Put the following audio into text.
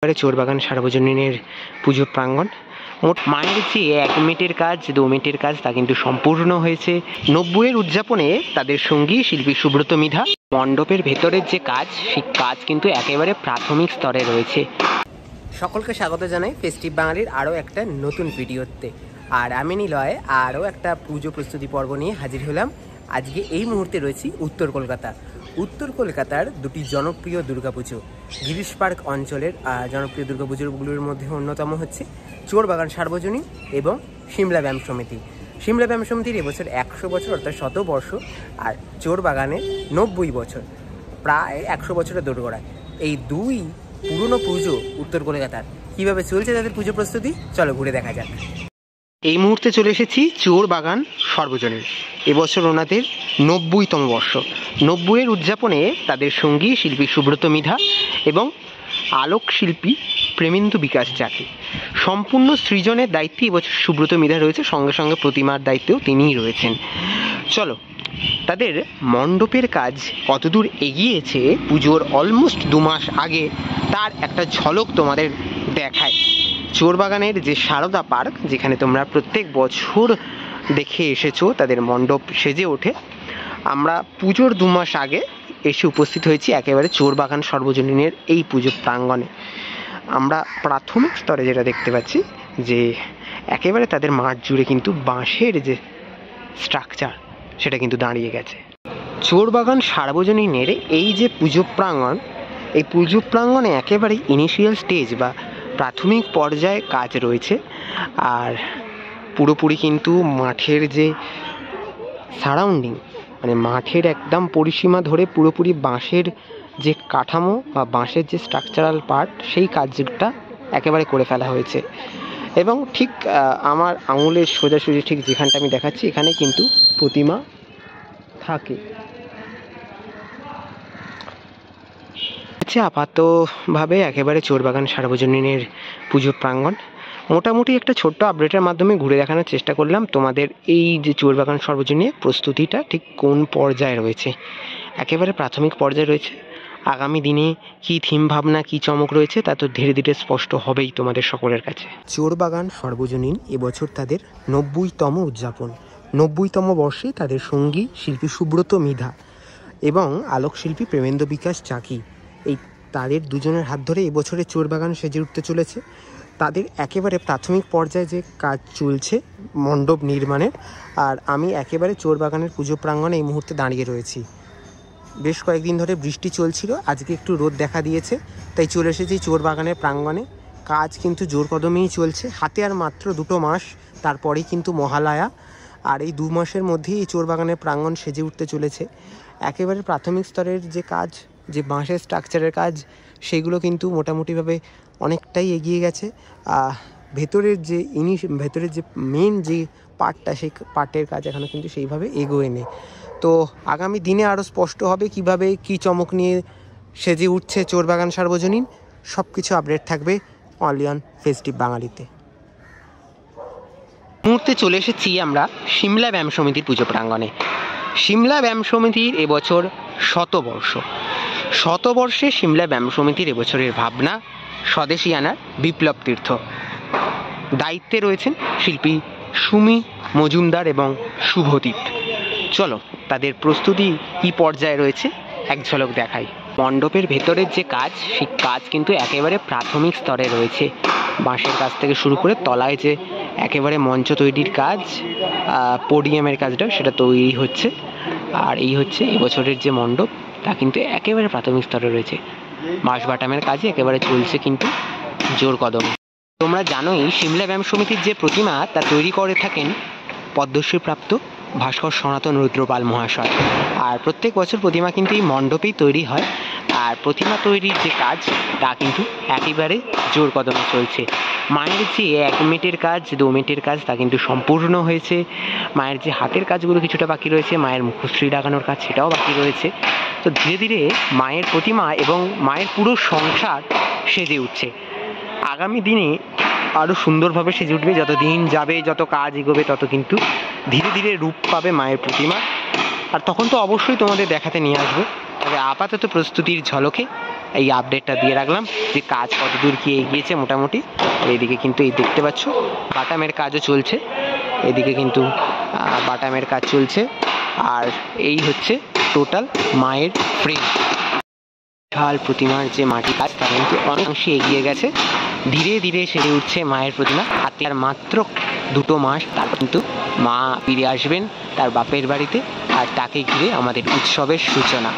চোরবাগান সার্বজনীনের পুজো প্রাঙ্গণ। মোট মায়ের যে 1 মিনিটের কাজ 2 মিনিটের কাজ তা কিন্তু সম্পূর্ণ হয়েছে। 90-এর উদযাপনে তাদের সঙ্গী শিল্পী সুব্রত মৃধা। মণ্ডপের ভেতরের যে কাজ সেই কাজ কিন্তু একেবারে প্রাথমিক স্তরে রয়েছে। সকলকে স্বাগত জানাই ফেস্টিভ বাঙালির আরও একটা নতুন ভিডিওতে। আর আমি নিলয় আরও একটা পুজো প্রস্তুতি পর্ব নিয়ে হাজির হলাম। আজকে এই মুহূর্তে রয়েছি উত্তর কলকাতার দুটি জনপ্রিয় দুর্গাপুজো, গিরিশ পার্ক অঞ্চলের জনপ্রিয় দুর্গাপুজোগুলোর মধ্যে অন্যতম হচ্ছে চোরবাগান সার্বজনীন এবং সিমলা ব্যায়াম সমিতি। সিমলা ব্যায়াম সমিতির এবছর 100 বছর অর্থাৎ 100 বর্ষ, আর চোরবাগানের 90 বছর, প্রায় 100 বছরের দোরগোড়ায়। এই দুই পুরনো পুজো উত্তর কলকাতার কীভাবে চলছে তাদের পুজো প্রস্তুতি, চলো ঘুরে দেখা যাক। এই মুহূর্তে চলে এসেছি চোরবাগান সার্বজনীন। এবছর ওনাদের 90তম বর্ষ। 90-এর উদযাপনে তাদের সঙ্গী শিল্পী সুব্রত মৃধা এবং আলোক শিল্পী প্রেমেন্দু বিকাশ জাতি। সম্পূর্ণ সৃজনের দায়িত্বে এবছর সুব্রত মৃধা রয়েছে, সঙ্গে সঙ্গে প্রতিমার দায়িত্বেও তিনিই রয়েছেন। চলো তাদের মণ্ডপের কাজ কতদূর এগিয়েছে পুজোর অলমোস্ট 2 মাস আগে তার একটা ঝলক তোমাদের দেখায়। চোরবাগানের যে সারদা পার্ক, যেখানে তোমরা প্রত্যেক বছর দেখে এসেছো তাদের মণ্ডপ সেজে ওঠে, আমরা পুজোর 2 মাস আগে এসে উপস্থিত হয়েছি একেবারে চোরবাগান সার্বজনীনের এই পুজো প্রাঙ্গণে। আমরা প্রাথমিক স্তরে যেটা দেখতে পাচ্ছি যে একেবারে তাদের মাঠ জুড়ে কিন্তু বাঁশের যে স্ট্রাকচার সেটা কিন্তু দাঁড়িয়ে গেছে। চোরবাগান সার্বজনীনের এই যে পুজো প্রাঙ্গণ, এই পুজো প্রাঙ্গণে একেবারে ইনিশিয়াল স্টেজ বা প্রাথমিক পর্যায়ে কাজ রয়েছে। আর পুরোপুরি কিন্তু মাঠের যে সারাউন্ডিং, মানে মাঠের একদম পরিসীমা ধরে পুরোপুরি বাঁশের যে কাঠামো বা বাঁশের যে স্ট্রাকচারাল পার্ট, সেই কাজটা একেবারে করে ফেলা হয়েছে। এবং ঠিক আমার আঙুলের সোজাসুজি ঠিক যেখানটা আমি দেখাচ্ছি, এখানে কিন্তু প্রতিমা থাকে। আপাতভাবে একেবারে চোরবাগান সার্বজনীনের পুজো প্রাঙ্গণ মোটামুটি একটা ছোট্ট আপডেটের মাধ্যমে ঘুরে দেখানোর চেষ্টা করলাম তোমাদের এই যে চোরবাগান সার্বজনীনের প্রস্তুতিটা ঠিক কোন পর্যায়ে রয়েছে। একেবারে প্রাথমিক পর্যায়ে রয়েছে। আগামী দিনে কি থিম ভাবনা, কি চমক রয়েছে তা তো ধীরে ধীরে স্পষ্ট হবেই তোমাদের সকলের কাছে। চোরবাগান সার্বজনীন এবছর তাদের 90তম উদযাপন। 90তম বর্ষে তাদের সঙ্গী শিল্পী সুব্রত মৃধা এবং আলোক শিল্পী প্রেমেন্দু বিকাশ চাকি, এই তাদের দুজনের হাত ধরে এবছরের চোরবাগান সেজে উঠতে চলেছে। তাদের একেবারে প্রাথমিক পর্যায়ে যে কাজ চলছে মণ্ডপ নির্মাণের। আর আমি একেবারে চোরবাগানের পুজো প্রাঙ্গণে এই মুহূর্তে দাঁড়িয়ে রয়েছি। বেশ কয়েকদিন ধরে বৃষ্টি চলছিল, আজকে একটু রোদ দেখা দিয়েছে, তাই চলে এসেছি চোরবাগানের প্রাঙ্গণে। কাজ কিন্তু জোর কদমেই চলছে। হাতে আর মাত্র 2 মাস, তারপরেই কিন্তু মহালয়া। আর এই 2 মাসের মধ্যেই এই চোরবাগানের প্রাঙ্গণ সেজে উঠতে চলেছে। একেবারে প্রাথমিক স্তরের যে কাজ, যে বাঁশের স্ট্রাকচারের কাজ, সেগুলো কিন্তু মোটামুটিভাবে অনেকটাই এগিয়ে গেছে। ভেতরের যে মেন যে পার্টটা, সেই পার্টের কাজ এখনও কিন্তু সেইভাবে এগোয় নেই। তো আগামী দিনে আরও স্পষ্ট হবে কিভাবে কি চমক নিয়ে সেজে উঠছে চোরবাগান সার্বজনীন। সব কিছু আপডেট থাকবে অনলি অন ফেস্টিভ বাঙালিতে। মুহূর্তে চলে এসেছি আমরা সিমলা ব্যায়াম সমিতির পুজো প্রাঙ্গণে। সিমলা ব্যায়াম সমিতির এবছর 100 বর্ষ। 100 বর্ষে সিমলা ব্যায়াম সমিতির এবছরের ভাবনা স্বদেশী আনার বিপ্লব তীর্থ। দায়িত্বে রয়েছেন শিল্পী সুমি মজুমদার এবং শুভদীপ। চলো তাদের প্রস্তুতি কী পর্যায়ে রয়েছে এক ঝলক দেখাই। মণ্ডপের ভেতরের যে কাজ, সেই কাজ কিন্তু একেবারে প্রাথমিক স্তরে রয়েছে। বাঁশের কাজ থেকে শুরু করে তলায় যে একেবারে মঞ্চ তৈরির কাজ, পোডিয়ামের কাজটা সেটা তৈরি হচ্ছে। আর এই হচ্ছে এবছরের যে মণ্ডপ, তা কিন্তু একেবারে প্রাথমিক স্তরে রয়েছে। বাঁশ বাটামের কাজে একেবারে চলছে কিন্তু জোর কদমে। তোমরা জানোই সিমলা ব্যায়াম সমিতির যে প্রতিমা তা তৈরি করে থাকেন পদ্মশ্রী প্রাপ্ত ভাস্কর সনাতন রুদ্রপাল মহাশয়। আর প্রত্যেক বছর প্রতিমা কিন্তু এই মণ্ডপেই তৈরি হয়। আর প্রতিমা তৈরির যে কাজ তা কিন্তু একেবারে জোর কদমে চলছে। মায়ের যে 1 মিনিটের কাজ 2 মিনিটের কাজ তা কিন্তু সম্পূর্ণ হয়েছে। মায়ের যে হাতের কাজগুলো কিছুটা বাকি রয়েছে, মায়ের মুখশ্রী লাগানোর কাজ সেটাও বাকি রয়েছে। তো ধীরে ধীরে মায়ের প্রতিমা এবং মায়ের পুরো সংসার সেজে উঠছে। আগামী দিনে আরও সুন্দরভাবে সেজে উঠবে। যত দিন যাবে, যত কাজ এগোবে, তত কিন্তু ধীরে ধীরে রূপ পাবে মায়ের প্রতিমা। আর তখন তো অবশ্যই তোমাদের দেখাতে নিয়ে আসবো। তবে আপাতত প্রস্তুতির ঝলকে এই আপডেটটা দিয়ে রাখলাম যে কাজ কতদূর কি এগিয়েছে মোটামুটি। আর এদিকে কিন্তু এই দেখতে পাচ্ছ বাটামের কাজও চলছে, এদিকে কিন্তু বাটামের কাজ চলছে। আর এই হচ্ছে টোটাল মায়ের ফ্রেম। বিশাল প্রতিমার যে মাটি কাজ তা কিন্তু অনেকাংশে এগিয়ে গেছে, ধীরে ধীরে সেরে উঠছে মায়ের প্রতিমা। হাতে আর মাত্র 2 মাস, তারপর কিন্তু মা ফিরে আসবেন তার বাপের বাড়িতে, আর তাকে ঘিরে আমাদের উৎসবের সূচনা।